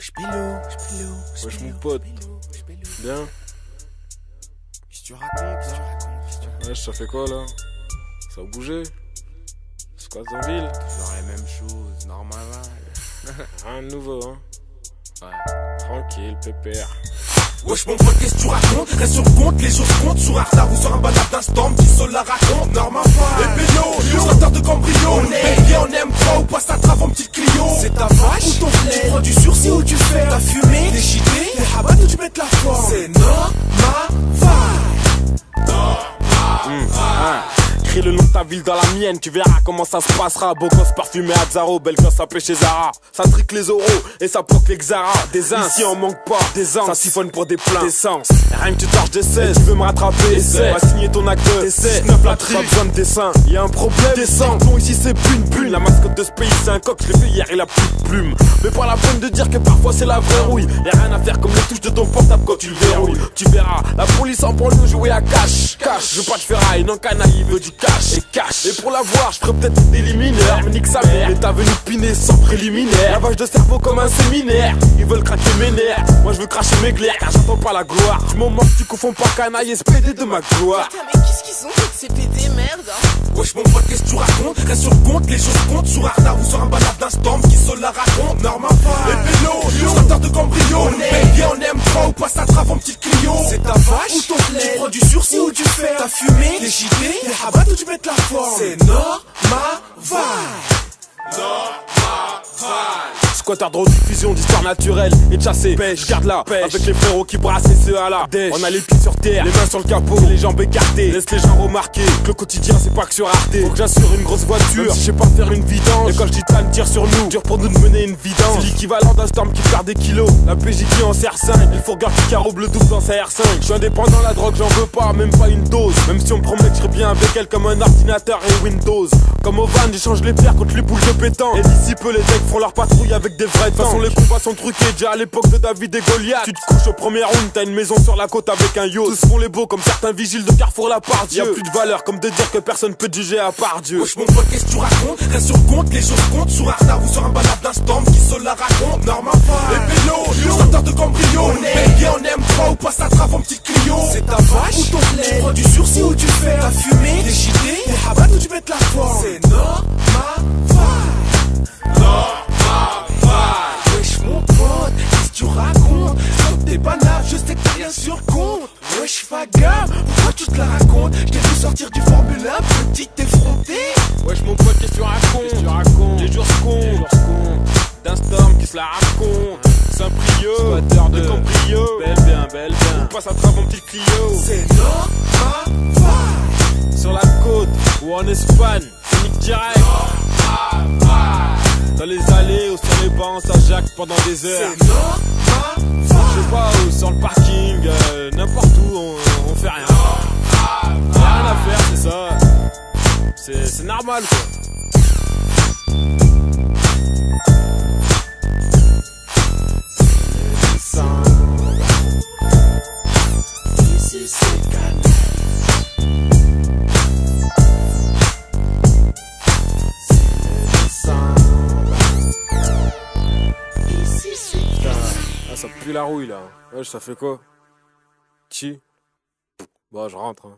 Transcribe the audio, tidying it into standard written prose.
Wesh Pélo, Wesh mon pote, bien. qu'est-ce que tu racontes? Wesh, ça fait quoi là? Ça a bougé? Squat en ville? Toujours les mêmes choses, normal. Rien de nouveau, hein? Ouais. Tranquille, pépère. Wesh mon pote, qu'est-ce que tu racontes? Reste sur compte, les choses comptent. Sur un retard ou sur un balade d'un storm, qui seul la raconte. Normal pas. Et Pélo, sorteur de cambriole. On est bien, on aime pas ou passe à travers un petit Clio. C'est ta vache ou ton blé? Tu prends du sursis ou tu fais? T'as fumé, des chité, des habats ou tu mets de la forme? C'est normal. Crie le nom de ta ville dans la mienne, tu verras comment ça se passera. Beau gosse parfumé à Zaro, belle gosse sapée chez Zara. Ça trique les euros et ça poque les Xara. Des ins, ici on manque pas, des ans, ça siphonne pour des pleins. D'essence, rien que tu torches des 16, tu veux me rattraper, essaie. Va signer ton acte, essaie, 9 la tri, pas besoin de dessin. Y'a un problème, descends, bon ici c'est plus une bulle. La mascotte de ce pays c'est un coq, je l'ai fait hier, il a plus de plumes. Mais pas la peine de dire que parfois c'est la vraie rouille. Y'a rien à faire comme les touches de ton portable quand tu le verrouilles. Tu verras, la police en banlieue jouer à cash. Je veux pas de ferraille, non canaille, il veut du cash. Et pour l'avoir, je ferais peut-être des liminaires. Mais nique sa mère, mais t'as venu piner sans préliminaire. Lavage de cerveau comme un séminaire. Ils veulent craquer mes nerfs, moi je veux cracher mes glaires. Car j'entends pas la gloire. Du moment que tu confonds pas canaille et SPD de ma gloire. Putain, mais qu'est-ce qu'ils ont fait de ces PD, merde? Wesh mon pote, qu'est-ce que tu racontes? Reste sur compte, les choses comptent. Sur un retard ou sur un balade d'un storm, qui seul la raconte. Normal pas. Et Pélo, sorteur de cambriole. On est bien, on aime pas ou passe à travers un petit Clio. C'est ta vache ou ton blé? Tu prends du sursis ou tu fais? T'as fumé, des chité, des habats ou tu mets de la forme? C'est normal. Squatter de rediffusion d'histoire naturelle et de chasser, pêche, garde là, avec les frérots qui brassent et ceux à la dèche. On a les pieds sur terre, les mains sur le capot, les jambes écartées. Laisse les gens remarquer que le quotidien c'est pas que sur Arte. Faut que j'assure une grosse voiture, même si je sais pas faire une vidange. Et quand je dis Tan tire sur nous, dur pour nous de mener une vidange. C'est l'équivalent d'un storm qui perd des kilos. La PJQ en CR5, il faut regarder qui caroube le double dans sa R5. Je suis indépendant, la drogue j'en veux pas, même pas une dose. Même si on me promet que je serai bien avec elle comme un ordinateur et Windows. Comme au van, j'échange les pierres contre les boules de pétanque. Et d'ici peu les decks font leur patrouille avec des vrais temps. De toute façon les combats sont truqués déjà à l'époque de David et Goliath. Tu te couches au premier round, t'as une maison sur la côte avec un yacht. Tous font les beaux comme certains vigiles de Carrefour la part Dieu. Y'a plus de valeur comme de dire que personne peut te juger à part Dieu. Wesh mon pote, qu'est-ce que tu racontes? Reste sur compte, les choses comptent. Sur un retard ou sur un balade d'un storm, qui seul la raconte. Normal pas. Et Pélo, sorteur de cambriole. On est bien, on aime pas ou passe à travers un petit Clio. C'est ta vache ou ton blé? Tu prends du sursis ou tu fais? T'as fumé, des chité, des habats ou tu mets de la forme? C'est normal. Wesh mon pote, qu'est-ce que tu racontes? Stop tes bananes, je sais que t'as rien sur compte. Wesh Faga, pourquoi tu te la racontes? Je t'ai vu sortir du Formule 1, petite effrontée. Wesh mon pote, qu'est-ce que tu racontes? Les jours se comptent, d'un storm qui se la raconte. Saint-Prieux, squatter de Cambrio, belle bien, on passe à travers mon petit Clio. C'est normal. Sur la côte ou en Espagne, nique direct. Dans les allées ou sur les bancs, ça jacque pendant des heures. C'est normal. Je sais pas où, sur le parking, n'importe où, on fait rien. Y'a rien à faire, c'est ça. C'est normal quoi. Ici c'est Canal. Ah, ça pue la rouille là. Wesh, ça fait quoi? Chi? Bon, je rentre hein.